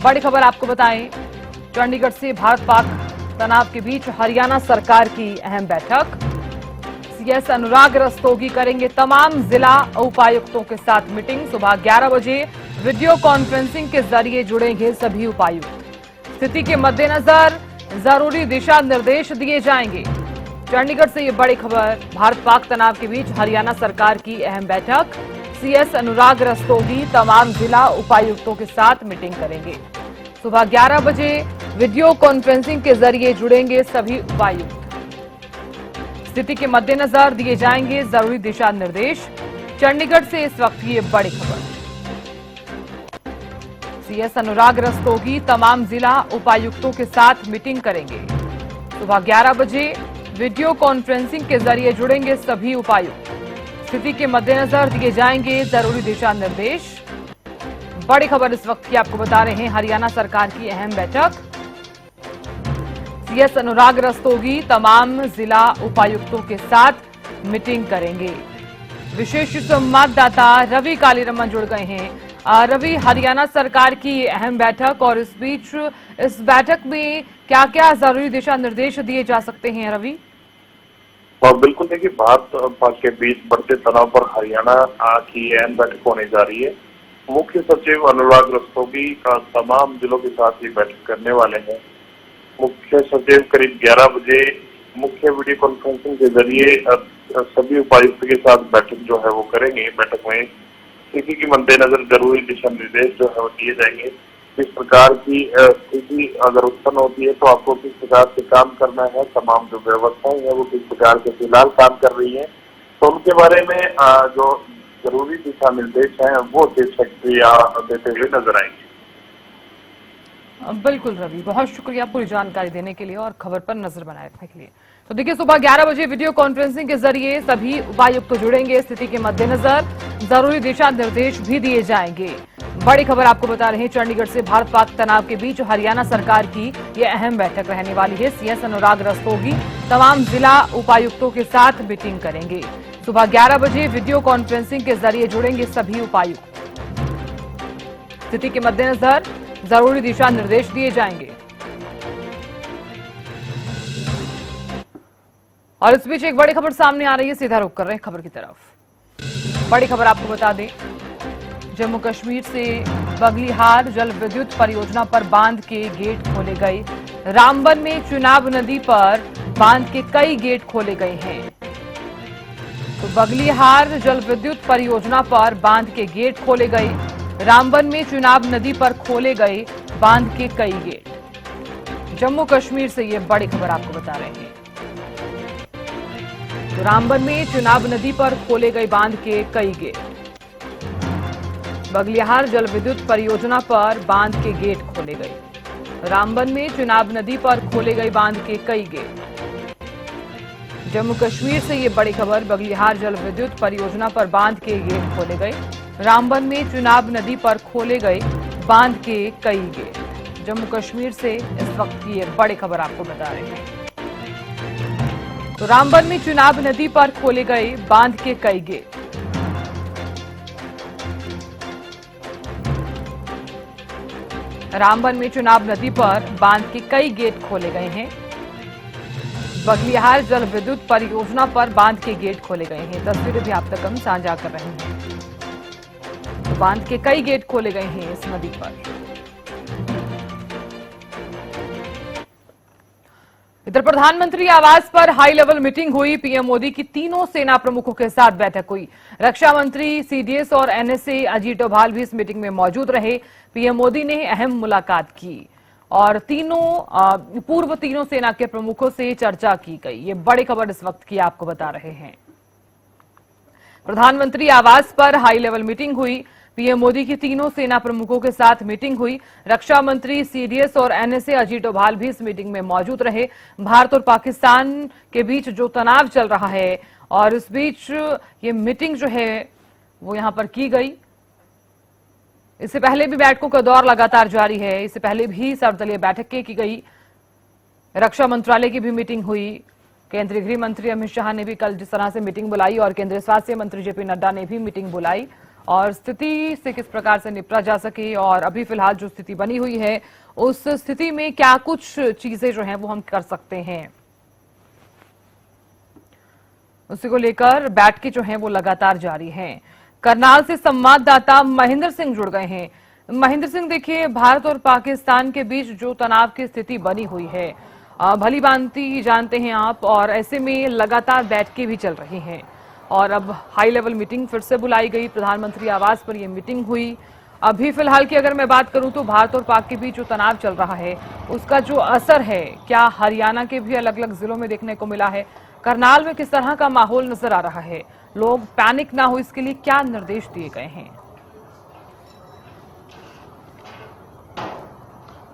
बड़ी खबर आपको बताएं, चंडीगढ़ से भारत पाक तनाव के बीच हरियाणा सरकार की अहम बैठक। सीएस अनुराग रस्तोगी करेंगे तमाम जिला उपायुक्तों के साथ मीटिंग। सुबह 11 बजे वीडियो कॉन्फ्रेंसिंग के जरिए जुड़ेंगे सभी उपायुक्त। स्थिति के मद्देनजर जरूरी दिशा निर्देश दिए जाएंगे। चंडीगढ़ से ये बड़ी खबर, भारत पाक तनाव के बीच हरियाणा सरकार की अहम बैठक। सीएस अनुराग रस्तोगी तमाम जिला उपायुक्तों के साथ मीटिंग करेंगे। सुबह 11 बजे वीडियो कॉन्फ्रेंसिंग के जरिए जुड़ेंगे सभी उपायुक्त। स्थिति के मद्देनजर दिए जाएंगे जरूरी दिशा निर्देश। चंडीगढ़ से इस वक्त ये बड़ी खबर। सीएस अनुराग रस्तोगी तमाम जिला उपायुक्तों के साथ मीटिंग करेंगे। सुबह 11 बजे वीडियो कॉन्फ्रेंसिंग के जरिए जुड़ेंगे सभी उपायुक्त। स्थिति के मद्देनजर दिए जाएंगे जरूरी दिशा निर्देश। बड़ी खबर इस वक्त की आपको बता रहे हैं, हरियाणा सरकार की अहम बैठक। सीएस अनुराग रस्तोगी तमाम जिला उपायुक्तों के साथ मीटिंग करेंगे। विशेष संवाददाता रवि कालीरमन जुड़ गए हैं। रवि, हरियाणा सरकार की अहम बैठक और इस बीच इस बैठक में क्या क्या जरूरी दिशा निर्देश दिए जा सकते हैं रवि? और बिल्कुल देखिए, भारत पाक के बीच बढ़ते तनाव पर हरियाणा की अहम बैठक होने जा रही है। मुख्य सचिव अनुराग रस्तोगी का तमाम जिलों के साथ ही बैठक करने वाले हैं। मुख्य सचिव करीब 11 बजे मुख्य वीडियो कॉन्फ्रेंसिंग के जरिए सभी उपायुक्त के साथ बैठक जो है वो करेंगे। बैठक में स्थिति के मद्देनजर जरूरी दिशा निर्देश जो है वो दिए जाएंगे। किस प्रकार की स्थिति अगर उत्पन्न होती है तो आपको किस प्रकार से काम करना है, तमाम जो व्यवस्थाएं हैं वो किस प्रकार से फिलहाल काम कर रही है, तो उनके बारे में जो जरूरी दिशा निर्देश हैं वो देते हुए नजर आएंगे। बिल्कुल रवि, बहुत शुक्रिया पूरी जानकारी देने के लिए और खबर पर नजर बनाए रखने के लिए। तो देखिए, सुबह 11 बजे वीडियो कॉन्फ्रेंसिंग के जरिए सभी उपायुक्त जुड़ेंगे। स्थिति के मद्देनजर जरूरी दिशा निर्देश भी दिए जाएंगे। बड़ी खबर आपको बता रहे हैं, चंडीगढ़ से भारत पाक तनाव के बीच हरियाणा सरकार की यह अहम बैठक रहने वाली है। सीएस अनुराग रस्तोगी तमाम जिला उपायुक्तों के साथ मीटिंग करेंगे। सुबह 11 बजे वीडियो कॉन्फ्रेंसिंग के जरिए जुड़ेंगे सभी उपायुक्त। स्थिति के मद्देनजर जरूरी दिशा निर्देश दिए जाएंगे। और इस बीच एक बड़ी खबर सामने आ रही है, सीधा रुख कर रहे हैं खबर की तरफ। बड़ी खबर आपको बता दें, जम्मू कश्मीर से बगलीहार जल विद्युत परियोजना पर बांध के गेट खोले गए। रामबन में चुनाब नदी पर बांध के कई गेट खोले गए हैं। तो बगलीहार जल विद्युत परियोजना पर बांध के गेट खोले गए। रामबन में चुनाब नदी पर खोले गए बांध के कई गेट। जम्मू कश्मीर से ये बड़ी खबर आपको बता रहे हैं। तो रामबन में चुनाब नदी पर खोले गए बांध के कई गेट। बगलिहार जल विद्युत परियोजना पर बांध के गेट खोले गए। रामबन में चुनाब नदी पर खोले गए बांध के कई गेट। जम्मू कश्मीर से ये बड़ी खबर, बगलिहार जल विद्युत परियोजना पर बांध के गेट खोले गए। रामबन में चुनाब नदी पर खोले गए बांध के कई गेट। जम्मू कश्मीर से इस वक्त की ये बड़ी खबर आपको बता रहे हैं। तो रामबन में चुनाब नदी पर खोले गए बांध के कई गेट। रामबन में चुनाब नदी पर बांध के कई गेट खोले गए हैं। बगलिहार जल विद्युत परियोजना पर बांध के गेट खोले गए हैं। तस्वीरें भी आप तक हम साझा कर रहे हैं। तो बांध के कई गेट खोले गए हैं इस नदी पर। इधर प्रधानमंत्री आवास पर हाई लेवल मीटिंग हुई। पीएम मोदी की तीनों सेना प्रमुखों के साथ बैठक हुई। रक्षा मंत्री, सीडीएस और एनएसए अजीत डोभाल भी इस मीटिंग में मौजूद रहे। पीएम मोदी ने अहम मुलाकात की और पूर्व तीनों सेना के प्रमुखों से चर्चा की गई। ये बड़ी खबर इस वक्त की आपको बता रहे हैं। प्रधानमंत्री आवास पर हाई लेवल मीटिंग हुई। पीएम मोदी की तीनों सेना प्रमुखों के साथ मीटिंग हुई। रक्षा मंत्री, सीडीएस और एनएसए अजीत डोभाल भी इस मीटिंग में मौजूद रहे। भारत और पाकिस्तान के बीच जो तनाव चल रहा है और इस बीच ये मीटिंग जो है वो यहां पर की गई। इससे पहले भी बैठकों का दौर लगातार जारी है। इससे पहले भी सर्वदलीय बैठकें की गई। रक्षा मंत्रालय की भी मीटिंग हुई। केंद्रीय गृह मंत्री अमित शाह ने भी कल जिस तरह से मीटिंग बुलाई और केंद्रीय स्वास्थ्य मंत्री जेपी नड्डा ने भी मीटिंग बुलाई और स्थिति से किस प्रकार से निपटा जा सके और अभी फिलहाल जो स्थिति बनी हुई है उस स्थिति में क्या कुछ चीजें जो हैं वो हम कर सकते हैं, उसी को लेकर बैठकें जो हैं वो लगातार जारी हैं। करनाल से संवाददाता महेंद्र सिंह जुड़ गए हैं। महेंद्र सिंह, देखिए, भारत और पाकिस्तान के बीच जो तनाव की स्थिति बनी हुई है, भली भांति जानते हैं आप, और ऐसे में लगातार बैठकें भी चल रही हैं और अब हाई लेवल मीटिंग फिर से बुलाई गई। प्रधानमंत्री आवास पर यह मीटिंग हुई। अभी फिलहाल की अगर मैं बात करूं तो भारत और पाक के बीच जो तनाव चल रहा है उसका जो असर है, क्या हरियाणा के भी अलग अलग जिलों में देखने को मिला है? करनाल में किस तरह का माहौल नजर आ रहा है? लोग पैनिक ना हो इसके लिए क्या निर्देश दिए गए हैं?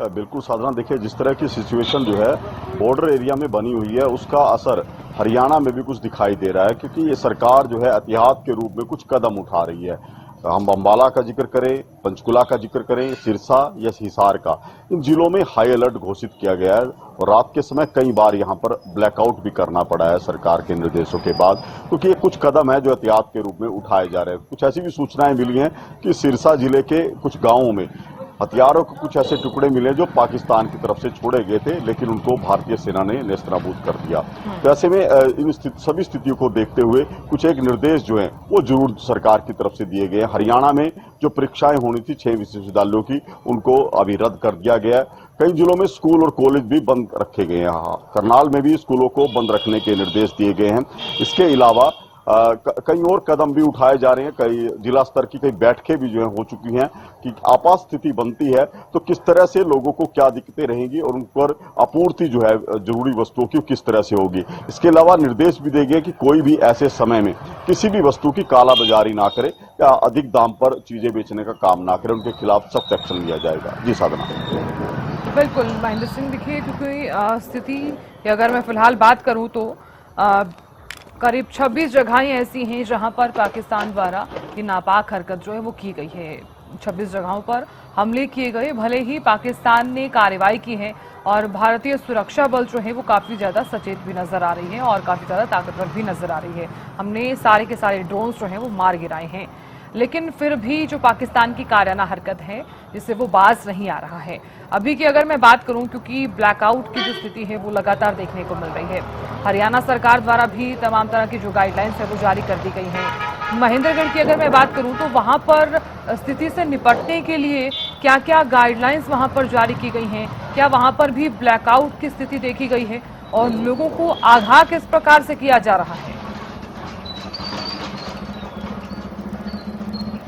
बिल्कुल साधना, देखिए, जिस तरह की सिचुएशन जो है बॉर्डर एरिया में बनी हुई है उसका असर हरियाणा में भी कुछ दिखाई दे रहा है, क्योंकि ये सरकार जो है एहतियात के रूप में कुछ कदम उठा रही है। हम अंबाला का जिक्र करें, पंचकुला का जिक्र करें, सिरसा या हिसार का, इन जिलों में हाई अलर्ट घोषित किया गया है और रात के समय कई बार यहां पर ब्लैकआउट भी करना पड़ा है सरकार के निर्देशों के बाद, क्योंकि ये कुछ कदम है जो एहतियात के रूप में उठाए जा रहे हैं। कुछ ऐसी भी सूचनाएं मिली हैं कि सिरसा जिले के कुछ गांवों में हथियारों के कुछ ऐसे टुकड़े मिले जो पाकिस्तान की तरफ से छोड़े गए थे, लेकिन उनको भारतीय सेना ने नेस्तनाबूद कर दिया। तो ऐसे में इन सभी स्थितियों को देखते हुए कुछ एक निर्देश जो हैं वो जरूर सरकार की तरफ से दिए गए हैं। हरियाणा में जो परीक्षाएं होनी थी 6 विश्वविद्यालयों की, उनको अभी रद्द कर दिया गया है। कई जिलों में स्कूल और कॉलेज भी बंद रखे गए हैं। करनाल में भी स्कूलों को बंद रखने के निर्देश दिए गए हैं। इसके अलावा कई और कदम भी उठाए जा रहे हैं। कई जिला स्तर की कई बैठकें भी जो है हो चुकी हैं कि आपात स्थिति बनती है तो किस तरह से लोगों को क्या दिक्कतें रहेंगी और उन पर आपूर्ति जो है जरूरी वस्तुओं की किस तरह से होगी। इसके अलावा निर्देश भी दिए गए कि कोई भी ऐसे समय में किसी भी वस्तु की कालाबाजारी ना करे या अधिक दाम पर चीजें बेचने का काम ना करे, उनके खिलाफ सख्त एक्शन लिया जाएगा। जी साधना। बिल्कुल महेंद्र सिंह, देखिए, क्योंकि स्थिति की अगर मैं फिलहाल बात करूं तो करीब 26 जगहें ऐसी हैं जहां पर पाकिस्तान द्वारा ये नापाक हरकत जो है वो की गई है। 26 जगहों पर हमले किए गए। भले ही पाकिस्तान ने कार्रवाई की है और भारतीय सुरक्षा बल जो है वो काफी ज्यादा सचेत भी नजर आ रही है और काफी ज्यादा ताकतवर भी नजर आ रही है। हमने सारे के सारे ड्रोन्स जो हैं वो मार गिराए हैं, लेकिन फिर भी जो पाकिस्तान की कायराना हरकत है जिससे वो बाज नहीं आ रहा है। अभी की अगर मैं बात करूं, क्योंकि ब्लैकआउट की जो स्थिति है वो लगातार देखने को मिल रही है। हरियाणा सरकार द्वारा भी तमाम तरह की जो गाइडलाइंस है वो जारी कर दी गई हैं। महेंद्रगढ़ की अगर मैं बात करूं तो वहां पर स्थिति से निपटने के लिए क्या क्या गाइडलाइंस वहां पर जारी की गई हैं? क्या वहां पर भी ब्लैकआउट की स्थिति देखी गई है और लोगों को आगाह किस प्रकार से किया जा रहा है?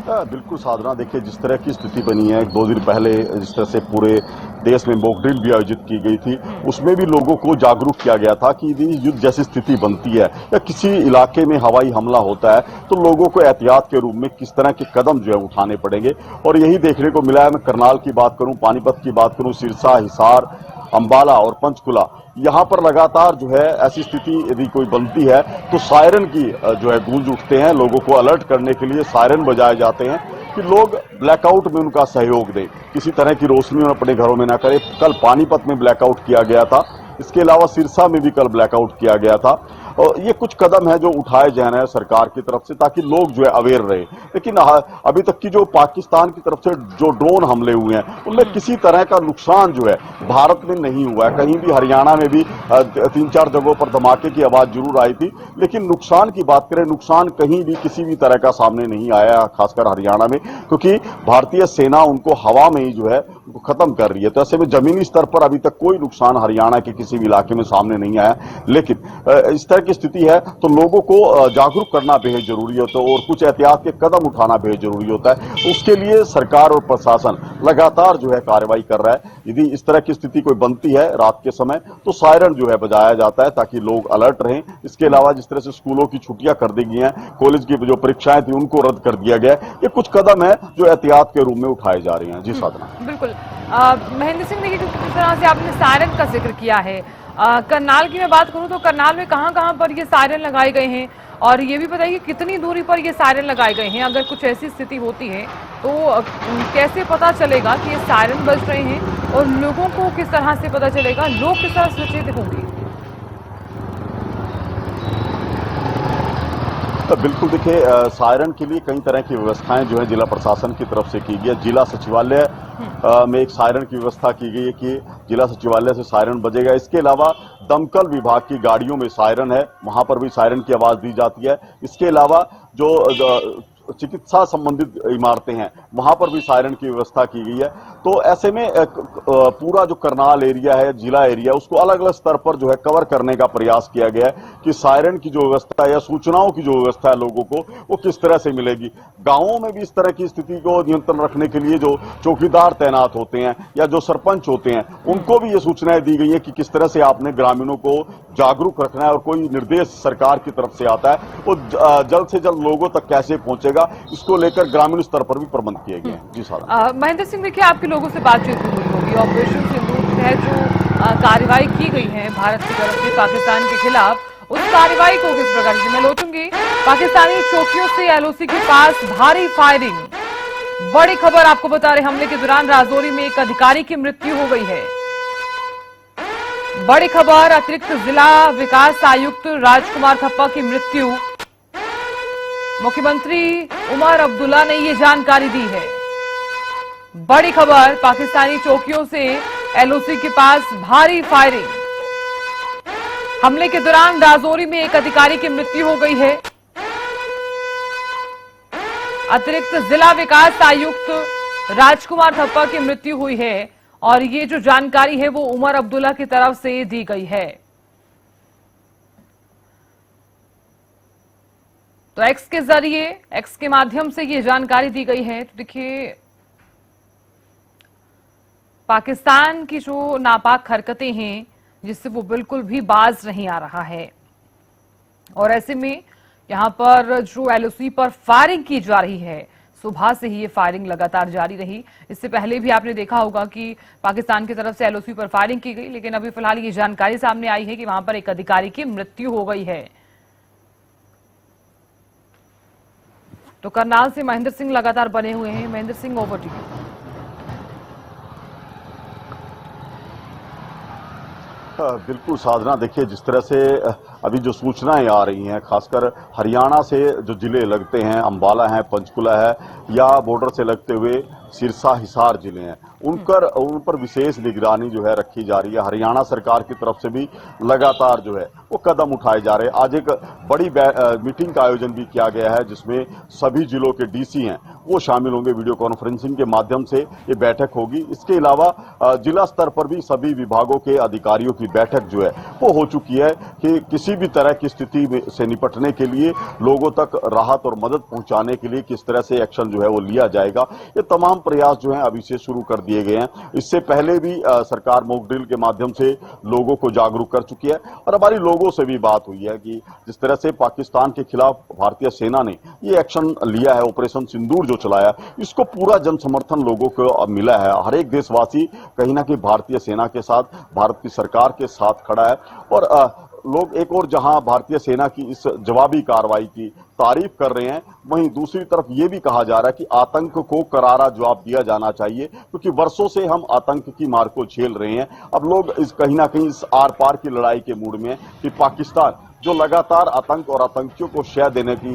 बिल्कुल साधना, देखिए, जिस तरह की स्थिति बनी है, 2 दिन पहले जिस तरह से पूरे देश में मॉक ड्रिल भी आयोजित की गई थी, उसमें भी लोगों को जागरूक किया गया था कि यदि युद्ध जैसी स्थिति बनती है या किसी इलाके में हवाई हमला होता है तो लोगों को एहतियात के रूप में किस तरह के कदम जो है उठाने पड़ेंगे। और यही देखने को मिला है। मैं करनाल की बात करूं, पानीपत की बात करूं, सिरसा, हिसार, अंबाला और पंचकुला, यहाँ पर लगातार जो है ऐसी स्थिति यदि कोई बनती है तो सायरन की जो है गूंज उठते हैं। लोगों को अलर्ट करने के लिए सायरन बजाए जाते हैं कि लोग ब्लैकआउट में उनका सहयोग दें, किसी तरह की रोशनी अपने घरों में ना करें। कल पानीपत में ब्लैकआउट किया गया था, इसके अलावा सिरसा में भी कल ब्लैकआउट किया गया था। और ये कुछ कदम है जो उठाए जा रहे हैं सरकार की तरफ से ताकि लोग जो है अवेयर रहे। लेकिन अभी तक की जो पाकिस्तान की तरफ से जो ड्रोन हमले हुए हैं उनमें किसी तरह का नुकसान जो है भारत में नहीं हुआ है। कहीं भी हरियाणा में भी 3-4 जगहों पर धमाके की आवाज जरूर आई थी, लेकिन नुकसान की बात करें, नुकसान कहीं भी किसी भी तरह का सामने नहीं आया, खासकर हरियाणा में, क्योंकि भारतीय सेना उनको हवा में ही जो है उनको खत्म कर रही है। तो ऐसे में जमीनी स्तर पर अभी तक कोई नुकसान हरियाणा के किसी भी इलाके में सामने नहीं आया। लेकिन इस तरह की स्थिति है तो लोगों को जागरूक करना बेहद जरूरी होता है और कुछ एहतियात के कदम उठाना बेहद जरूरी होता है। उसके लिए सरकार और प्रशासन लगातार जो है कार्रवाई कर रहा है। यदि इस तरह की स्थिति कोई बनती है रात के समय तो सायरन जो है बजाया जाता है ताकि लोग अलर्ट रहें। इसके अलावा जिस तरह से स्कूलों की छुट्टियां कर दी गई हैं, कॉलेज की जो परीक्षाएं थी उनको रद्द कर दिया गया है। ये कुछ कदम है जो एहतियात के रूप में उठाए जा रहे हैं। जी साधना। बिल्कुल महेंद्र सिंह, देखिए, जिस तरह से आपने सायरन का जिक्र किया है, करनाल की मैं बात करूं तो करनाल में कहां पर ये सायरन लगाए गए हैं और ये भी बताइए कितनी दूरी पर ये सायरन लगाए गए हैं? अगर कुछ ऐसी स्थिति होती है तो कैसे पता चलेगा कि ये सायरन बज रहे हैं और लोगों को किस तरह से पता चलेगा, लोग किस तरह सचेत होंगे? बिल्कुल देखिए, सायरन के लिए कई तरह की व्यवस्थाएं जो है जिला प्रशासन की तरफ से की गई है। जिला सचिवालय में एक सायरन की व्यवस्था की गई है कि जिला सचिवालय से सायरन बजेगा। इसके अलावा दमकल विभाग की गाड़ियों में सायरन है, वहां पर भी सायरन की आवाज दी जाती है। इसके अलावा जो चिकित्सा संबंधित इमारतें हैं वहां पर भी सायरन की व्यवस्था की गई है। तो ऐसे में पूरा जो करनाल एरिया है, जिला एरिया, उसको अलग अलग स्तर पर जो है कवर करने का प्रयास किया गया है कि सायरन की जो व्यवस्था है या सूचनाओं की जो व्यवस्था है लोगों को, वो किस तरह से मिलेगी। गांवों में भी इस तरह की स्थिति को नियंत्रण रखने के लिए जो चौकीदार तैनात होते हैं या जो सरपंच होते हैं, उनको भी ये सूचनाएं दी गई है कि किस तरह से आपने ग्रामीणों को जागरूक रखना है और कोई निर्देश सरकार की तरफ से आता है वो जल्द से जल्द लोगों तक कैसे पहुंचेगा, इसको लेकर ग्रामीण स्तर पर भी प्रबंध किए गए हैं। जी सारा महेंद्र सिंह, देखिए आपके लोगों से बातचीत भी हुई होगी। ऑपरेशन सिंदूर के तहत जो कार्रवाई की गई है भारत की तरफ से पाकिस्तान के खिलाफ, उस कार्रवाई को किस प्रकार से मैं लोचूंगी। पाकिस्तानी चौकियों से एलओसी के पास भारी फायरिंग। बड़ी खबर आपको बता रहे, हमले के दौरान राजौरी में एक अधिकारी की मृत्यु हो गई है। बड़ी खबर, अतिरिक्त जिला विकास आयुक्त राजकुमार थप्पा की मृत्यु। मुख्यमंत्री उमर अब्दुल्ला ने ये जानकारी दी है। बड़ी खबर, पाकिस्तानी चौकियों से एलओसी के पास भारी फायरिंग। हमले के दौरान राजौरी में एक अधिकारी की मृत्यु हो गई है। अतिरिक्त जिला विकास आयुक्त राजकुमार थप्पा की मृत्यु हुई है और ये जो जानकारी है वो उमर अब्दुल्ला की तरफ से दी गई है। तो एक्स के जरिए, एक्स के माध्यम से ये जानकारी दी गई है। तो देखिए, पाकिस्तान की जो नापाक हरकतें हैं जिससे वो बिल्कुल भी बाज नहीं आ रहा है, और ऐसे में यहां पर जो एलओसी पर फायरिंग की जा रही है, सुबह से ही ये फायरिंग लगातार जारी रही। इससे पहले भी आपने देखा होगा कि पाकिस्तान की तरफ से एलओसी पर फायरिंग की गई, लेकिन अभी फिलहाल ये जानकारी सामने आई है कि वहां पर एक अधिकारी की मृत्यु हो गई है। तो करनाल से महेंद्र सिंह लगातार बने हुए हैं। Mahendra Singh, over to you. बिल्कुल साधना, देखिए जिस तरह से अभी जो सूचनाएं आ रही हैं, खासकर हरियाणा से जो जिले लगते हैं, अंबाला है, पंचकुला है, या बॉर्डर से लगते हुए सिरसा, हिसार जिले हैं, उन पर विशेष निगरानी जो है रखी जा रही है। हरियाणा सरकार की तरफ से भी लगातार जो है वो कदम उठाए जा रहे हैं। आज एक बड़ी मीटिंग का आयोजन भी किया गया है जिसमें सभी जिलों के डीसी हैं वो शामिल होंगे। वीडियो कॉन्फ्रेंसिंग के माध्यम से ये बैठक होगी। इसके अलावा जिला स्तर पर भी सभी विभागों के अधिकारियों की बैठक जो है वो हो चुकी है कि किसी भी तरह की स्थिति से निपटने के लिए, लोगों तक राहत और मदद पहुंचाने के लिए किस तरह से एक्शन जो है वो लिया जाएगा, ये तमाम प्रयास जो है अभी से शुरू कर दिए गए हैं। इससे पहले भी सरकार मॉक ड्रिल के माध्यम से लोगों को जागरूक कर चुकी है और हमारी लोगों से भी बात हुई है कि जिस तरह से पाकिस्तान के खिलाफ भारतीय सेना ने ये एक्शन लिया है, ऑपरेशन सिंदूर जो चलाया, इसको पूरा जन समर्थन लोगों को मिला है। हर एक देशवासी कहीं ना कहीं भारतीय सेना के साथ, भारत की सरकार के साथ खड़ा है। और लोग एक और जहां भारतीय सेना की इस जवाबी कार्रवाई की तारीफ कर रहे हैं, वहीं दूसरी तरफ ये भी कहा जा रहा है कि आतंक को करारा जवाब दिया जाना चाहिए, क्योंकि वर्षों से हम आतंक की मार को झेल रहे हैं। अब लोग इस कहीं ना कहीं इस आर पार की लड़ाई के मूड में कि पाकिस्तान जो लगातार आतंक और आतंकियों को शय देने की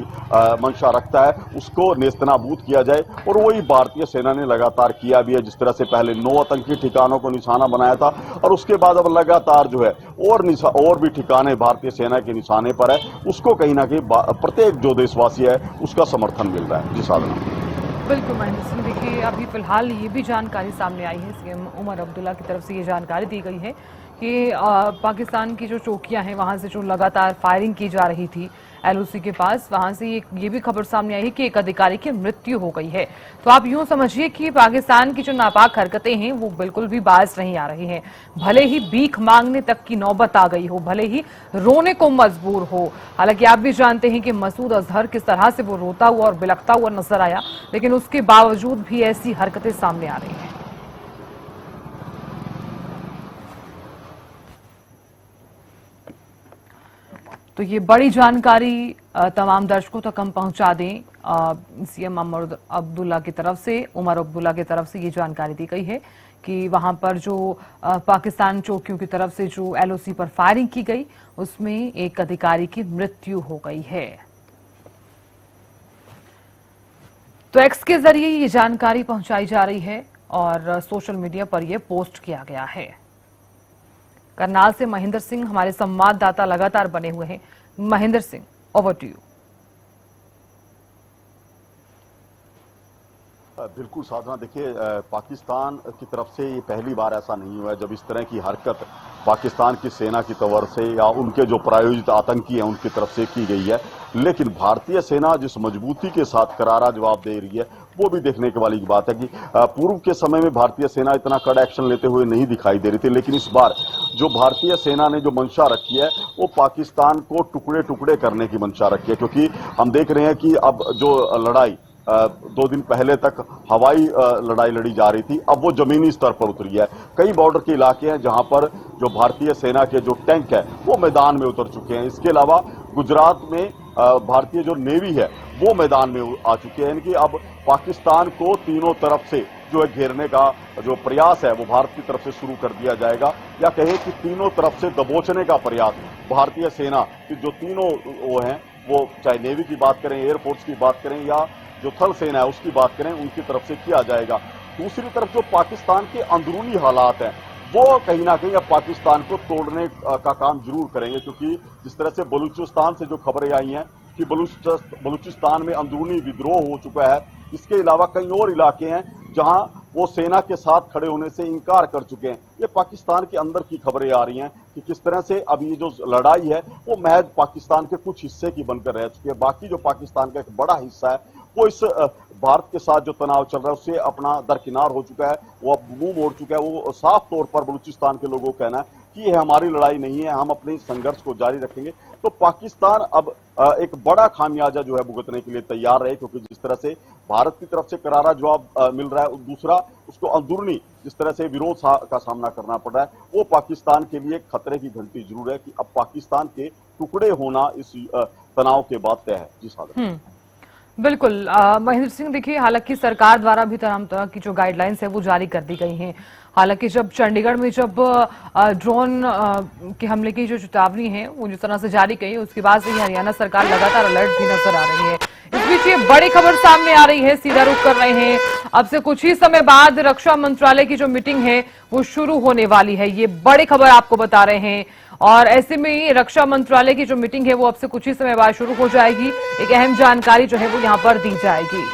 मंशा रखता है, उसको नेस्तनाबूद किया जाए। और वही भारतीय सेना ने लगातार किया भी है। जिस तरह से पहले 9 आतंकी ठिकानों को निशाना बनाया था और उसके बाद अब लगातार जो है और भी ठिकाने भारतीय सेना के निशाने पर है, उसको कहीं ना कहीं प्रत्येक जो देशवासी है उसका समर्थन मिल रहा है। जी साधना। बिल्कुल महेंद्र सिंह, देखिए अभी फिलहाल ये भी जानकारी सामने आई है, सीएम उमर अब्दुल्ला की तरफ से ये जानकारी दी गई है कि पाकिस्तान की जो चौकियां हैं वहां से जो लगातार फायरिंग की जा रही थी एलओसी के पास, वहां से ये भी खबर सामने आई है कि एक अधिकारी की मृत्यु हो गई है। तो आप यूं समझिए कि पाकिस्तान की जो नापाक हरकतें हैं वो बिल्कुल भी बाज नहीं आ रही हैं। भले ही भीख मांगने तक की नौबत आ गई हो, भले ही रोने को मजबूर हो। हालांकि आप भी जानते हैं कि मसूद अजहर किस तरह से वो रोता हुआ और बिलखता हुआ नजर आया, लेकिन उसके बावजूद भी ऐसी हरकतें सामने आ रही हैं। तो ये बड़ी जानकारी तमाम दर्शकों तक हम पहुंचा दें। सीएम उमर अब्दुल्ला की तरफ से ये जानकारी दी गई है कि वहां पर जो पाकिस्तान चौकियों की तरफ से जो एलओसी पर फायरिंग की गई, उसमें एक अधिकारी की मृत्यु हो गई है। तो एक्स के जरिए ये जानकारी पहुंचाई जा रही है और सोशल मीडिया पर यह पोस्ट किया गया है। करनाल से महेंद्र सिंह हमारे संवाददाता लगातार बने हुए हैं। Mahendra Singh, over to you. बिल्कुल साधना, देखिए पाकिस्तान की तरफ से ये पहली बार ऐसा नहीं हुआ है जब इस तरह की हरकत पाकिस्तान की सेना की तरफ से या उनके जो प्रायोजित आतंकी हैं उनकी तरफ से की गई है। लेकिन भारतीय सेना जिस मजबूती के साथ करारा जवाब दे रही है वो भी देखने के वाली बात है कि पूर्व के समय में भारतीय सेना इतना कड़ा एक्शन लेते हुए नहीं दिखाई दे रही थी, लेकिन इस बार जो भारतीय सेना ने जो मंशा रखी है वो पाकिस्तान को टुकड़े टुकड़े करने की मंशा रखी है। क्योंकि हम देख रहे हैं कि अब जो लड़ाई 2 दिन पहले तक हवाई लड़ाई लड़ी जा रही थी, अब वो जमीनी स्तर पर उतरी है। कई बॉर्डर के इलाके हैं जहां पर जो भारतीय सेना के जो टैंक है वो मैदान में उतर चुके हैं। इसके अलावा गुजरात में भारतीय जो नेवी है वो मैदान में आ चुके हैं। यानी कि अब पाकिस्तान को तीनों तरफ से जो है घेरने का जो प्रयास है वो भारत की तरफ से शुरू कर दिया जाएगा, या कहे कि तीनों तरफ से दबोचने का प्रयास भारतीय सेना की जो तीनों वो हैं, वो चाहे नेवी की बात करें, एयरफोर्स की बात करें या जो थल सेना है उसकी बात करें, उनकी तरफ से किया जाएगा। दूसरी तरफ जो पाकिस्तान के अंदरूनी हालात हैं वो कहीं ना कहीं अब पाकिस्तान को तोड़ने का काम जरूर करेंगे। क्योंकि जिस तरह से बलूचिस्तान से जो खबरें आई हैं कि बलूचिस्तान में अंदरूनी विद्रोह हो चुका है, इसके अलावा कई और इलाके हैं जहां वो सेना के साथ खड़े होने से इनकार कर चुके हैं। ये पाकिस्तान के अंदर की खबरें आ रही हैं कि किस तरह से अब ये जो लड़ाई है वो महज पाकिस्तान के कुछ हिस्से की बनकर रह चुकी है। बाकी जो पाकिस्तान का एक बड़ा हिस्सा है वो इस भारत के साथ जो तनाव चल रहा है उससे अपना दरकिनार हो चुका है, वो अब मुंह मोड़ चुका है। वो साफ तौर पर बलूचिस्तान के लोगों को कहना है कि ये हमारी लड़ाई नहीं है, हम अपने संघर्ष को जारी रखेंगे। तो पाकिस्तान अब एक बड़ा खामियाजा जो है भुगतने के लिए तैयार रहे, क्योंकि जिस तरह से भारत की तरफ से करारा जवाब मिल रहा है, दूसरा उसको अंदरूनी जिस तरह से विरोध का सामना करना पड़ रहा है, वो पाकिस्तान के लिए खतरे की घंटी जरूर है कि अब पाकिस्तान के टुकड़े होना इस तनाव के बाद तय है। जी साधन। बिल्कुल महेंद्र सिंह, देखिए हालांकि सरकार द्वारा भी तमाम तरह की जो गाइडलाइंस है वो जारी कर दी गई हैं। हालांकि जब चंडीगढ़ में जब ड्रोन के हमले की जो चेतावनी है वो जिस तरह से जारी की है उसके बाद से ही हरियाणा सरकार लगातार अलर्ट भी नजर आ रही है। इस बीच ये बड़ी खबर सामने आ रही है, सीधा रुख कर रहे हैं, अब से कुछ ही समय बाद रक्षा मंत्रालय की जो मीटिंग है वो शुरू होने वाली है। ये बड़ी खबर आपको बता रहे हैं और ऐसे में रक्षा मंत्रालय की जो मीटिंग है वो अब से कुछ ही समय बाद शुरू हो जाएगी। एक अहम जानकारी जो है वो यहां पर दी जाएगी।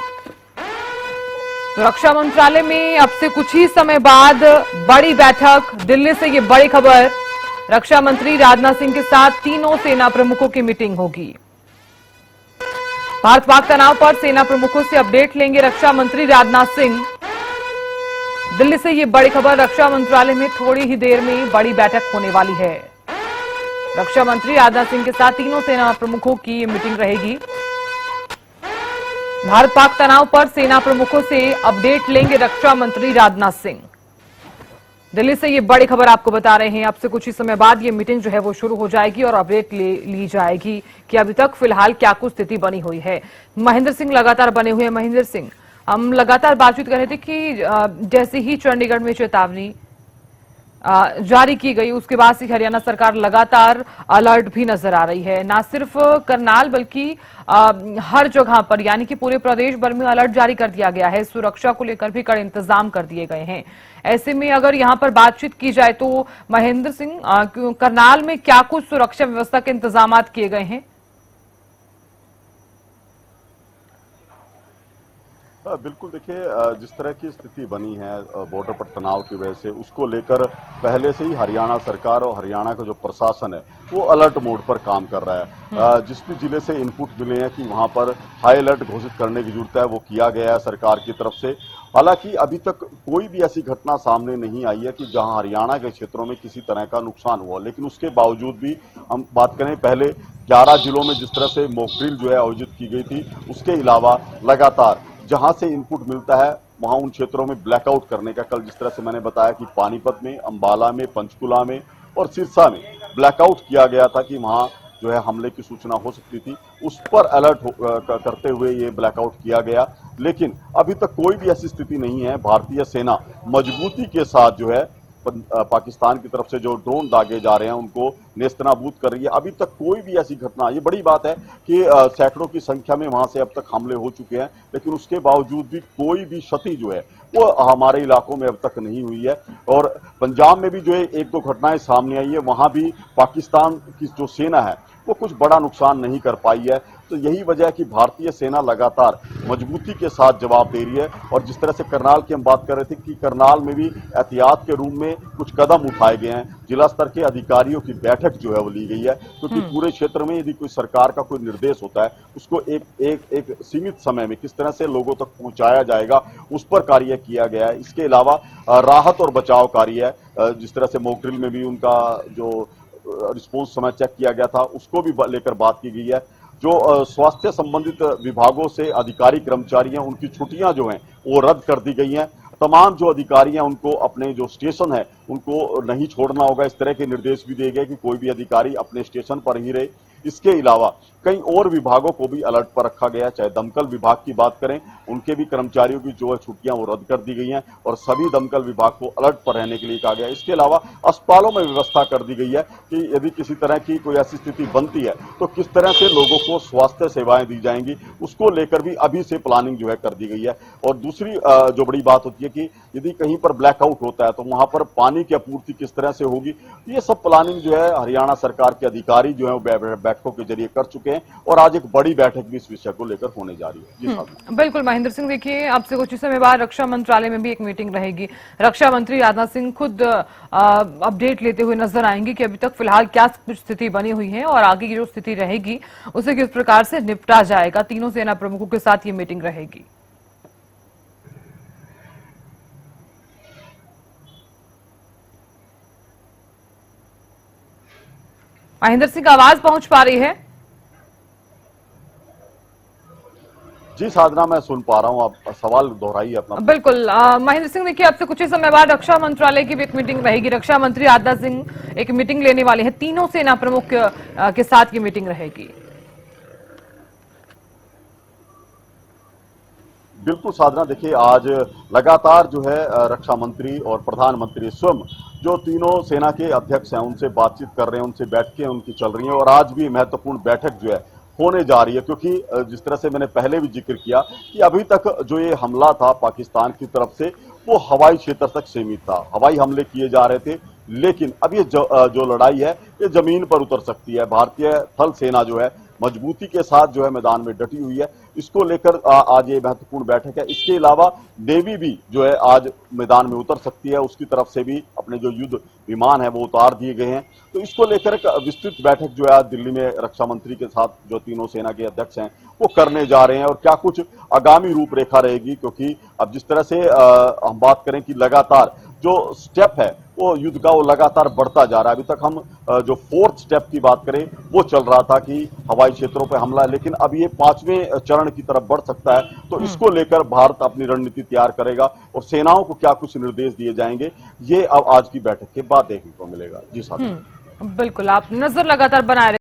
तो रक्षा मंत्रालय में अब से कुछ ही समय बाद बड़ी बैठक, दिल्ली से ये बड़ी खबर, रक्षा मंत्री राजनाथ सिंह के साथ तीनों सेना प्रमुखों की मीटिंग होगी। भारत पाक तनाव पर सेना प्रमुखों से अपडेट लेंगे रक्षा मंत्री राजनाथ सिंह। दिल्ली से ये बड़ी खबर, रक्षा मंत्रालय में थोड़ी ही देर में बड़ी बैठक होने वाली है। रक्षा मंत्री राजनाथ सिंह के साथ तीनों सेना प्रमुखों की ये मीटिंग रहेगी। भारत पाक तनाव पर सेना प्रमुखों से अपडेट लेंगे रक्षा मंत्री राजनाथ सिंह। दिल्ली से ये बड़ी खबर आपको बता रहे हैं, अब से कुछ ही समय बाद ये मीटिंग जो है वो शुरू हो जाएगी और अपडेट ली जाएगी कि अभी तक फिलहाल क्या कुछ स्थिति बनी हुई है। महेंद्र सिंह लगातार बने हुए हैं। महेंद्र सिंह, हम लगातार बातचीत कर रहे थे कि जैसे ही चंडीगढ़ में चेतावनी जारी की गई उसके बाद से हरियाणा सरकार लगातार अलर्ट भी नजर आ रही है। ना सिर्फ करनाल बल्कि हर जगह पर, यानी कि पूरे प्रदेश भर में अलर्ट जारी कर दिया गया है। सुरक्षा को लेकर भी कड़े इंतजाम कर दिए गए हैं। ऐसे में अगर यहां पर बातचीत की जाए तो महेंद्र सिंह, करनाल में क्या कुछ सुरक्षा व्यवस्था के इंतजाम किए गए हैं? बिल्कुल, देखिए जिस तरह की स्थिति बनी है बॉर्डर पर तनाव की वजह से, उसको लेकर पहले से ही हरियाणा सरकार और हरियाणा का जो प्रशासन है वो अलर्ट मोड पर काम कर रहा है। जिस भी जिले से इनपुट मिले हैं कि वहां पर हाई अलर्ट घोषित करने की जरूरत है वो किया गया है सरकार की तरफ से। हालांकि अभी तक कोई भी ऐसी घटना सामने नहीं आई है कि जहां हरियाणा के क्षेत्रों में किसी तरह का नुकसान हुआ, लेकिन उसके बावजूद भी हम बात करें, पहले 11 जिलों में जिस तरह से मॉक ड्रिल जो है आयोजित की गई थी, उसके अलावा लगातार जहां से इनपुट मिलता है वहां उन क्षेत्रों में ब्लैकआउट करने का, कल जिस तरह से मैंने बताया कि पानीपत में, अंबाला में, पंचकुला में और सिरसा में ब्लैकआउट किया गया था कि वहां जो है हमले की सूचना हो सकती थी, उस पर अलर्ट करते हुए ये ब्लैकआउट किया गया। लेकिन अभी तक कोई भी ऐसी स्थिति नहीं है। भारतीय सेना मजबूती के साथ जो है पाकिस्तान की तरफ से जो ड्रोन दागे जा रहे हैं उनको नेस्तनाबूद कर रही है। अभी तक कोई भी ऐसी घटना, ये बड़ी बात है कि सैकड़ों की संख्या में वहां से अब तक हमले हो चुके हैं, लेकिन उसके बावजूद भी कोई भी क्षति जो है वो हमारे इलाकों में अब तक नहीं हुई है। और पंजाब में भी जो है एक दो घटनाएं सामने आई है, वहां भी पाकिस्तान की जो सेना है वो कुछ बड़ा नुकसान नहीं कर पाई है। तो यही वजह है कि भारतीय सेना लगातार मजबूती के साथ जवाब दे रही है। और जिस तरह से करनाल की हम बात कर रहे थे कि करनाल में भी एहतियात के रूप में कुछ कदम उठाए गए हैं, जिला स्तर के अधिकारियों की बैठक जो है वो ली गई है, क्योंकि पूरे क्षेत्र में यदि कोई सरकार का कोई निर्देश होता है उसको एक सीमित समय में किस तरह से लोगों तक पहुंचाया जाएगा उस पर कार्य किया गया है। इसके अलावा राहत और बचाव कार्य है, जिस तरह से मॉक ड्रिल में भी उनका जो रिस्पॉन्स समय चेक किया गया था उसको भी लेकर बात की गई है। जो स्वास्थ्य संबंधित विभागों से अधिकारी कर्मचारी हैं उनकी छुट्टियां जो हैं वो रद्द कर दी गई हैं। तमाम जो अधिकारी हैं उनको अपने जो स्टेशन है उनको नहीं छोड़ना होगा, इस तरह के निर्देश भी दिए गए कि कोई भी अधिकारी अपने स्टेशन पर ही रहे। इसके अलावा कई और विभागों को भी अलर्ट पर रखा गया है, चाहे दमकल विभाग की बात करें उनके भी कर्मचारियों की जो है छुट्टियां वो रद्द कर दी गई हैं और सभी दमकल विभाग को अलर्ट पर रहने के लिए कहा गया है। इसके अलावा अस्पतालों में व्यवस्था कर दी गई है कि यदि किसी तरह की कोई ऐसी स्थिति बनती है तो किस तरह से लोगों को स्वास्थ्य सेवाएं दी जाएंगी, उसको लेकर भी अभी से प्लानिंग जो है कर दी गई है। और दूसरी जो बड़ी बात होती है कि यदि कहीं पर ब्लैकआउट होता है तो वहां पर पानी की आपूर्ति किस तरह से होगी, ये सब प्लानिंग जो है हरियाणा सरकार के अधिकारी जो है वो बैठकों के जरिए कर चुके हैं और आज एक बड़ी बैठक भी इस विषय को लेकर होने जा रही है। जी साहब। बिल्कुल महेंद्र सिंह, देखिए अब से कुछ ही समय बाद रक्षा मंत्रालय में भी एक मीटिंग रहेगी। रक्षा मंत्री राजनाथ सिंह खुद अपडेट लेते हुए नजर आएंगे कि अभी तक फिलहाल क्या स्थिति बनी हुई है और आगे की जो स्थिति रहेगी उसे किस प्रकार से निपटा जाएगा। तीनों सेना प्रमुखों के साथ ये मीटिंग रहेगी। महेंद्र सिंह आवाज पहुंच पा रही है? जी साधना, मैं सुन पा रहा हूं, आप सवाल दोहराइए अपना। बिल्कुल महेंद्र सिंह, देखिए अब से कुछ ही समय बाद रक्षा मंत्रालय की भी एक मीटिंग रहेगी। रक्षा मंत्री राजनाथ सिंह एक मीटिंग लेने वाले हैं, तीनों सेना प्रमुख के साथ ये मीटिंग रहेगी। बिल्कुल साधना, देखिए आज लगातार जो है रक्षा मंत्री और प्रधानमंत्री स्वयं जो तीनों सेना के अध्यक्ष हैं उनसे बातचीत कर रहे हैं, उनसे बैठकें उनकी चल रही हैं और आज भी महत्वपूर्ण बैठक जो है होने जा रही है। क्योंकि जिस तरह से मैंने पहले भी जिक्र किया कि अभी तक जो ये हमला था पाकिस्तान की तरफ से वो हवाई क्षेत्र तक सीमित था, हवाई हमले किए जा रहे थे, लेकिन अब ये जो लड़ाई है ये जमीन पर उतर सकती है। भारतीय थल सेना जो है मजबूती के साथ जो है मैदान में डटी हुई है, इसको लेकर आज ये महत्वपूर्ण बैठक है। इसके अलावा नेवी भी जो है आज मैदान में उतर सकती है, उसकी तरफ से भी अपने जो युद्ध विमान है वो उतार दिए गए हैं। तो इसको लेकर एक विस्तृत बैठक जो है आज दिल्ली में रक्षा मंत्री के साथ जो तीनों सेना के अध्यक्ष हैं वो करने जा रहे हैं और क्या कुछ आगामी रूपरेखा रहेगी। क्योंकि अब जिस तरह से हम बात करें कि लगातार जो स्टेप है वो युद्ध का वो लगातार बढ़ता जा रहा है। अभी तक हम जो फोर्थ स्टेप की बात करें वो चल रहा था कि हवाई क्षेत्रों पर हमला, लेकिन अब ये 5वें चरण की तरफ बढ़ सकता है। तो इसको लेकर भारत अपनी रणनीति तैयार करेगा और सेनाओं को क्या कुछ निर्देश दिए जाएंगे ये अब आज की बैठक के बाद देखने को मिलेगा। जी साहब। बिल्कुल, आप नजर लगातार बनाए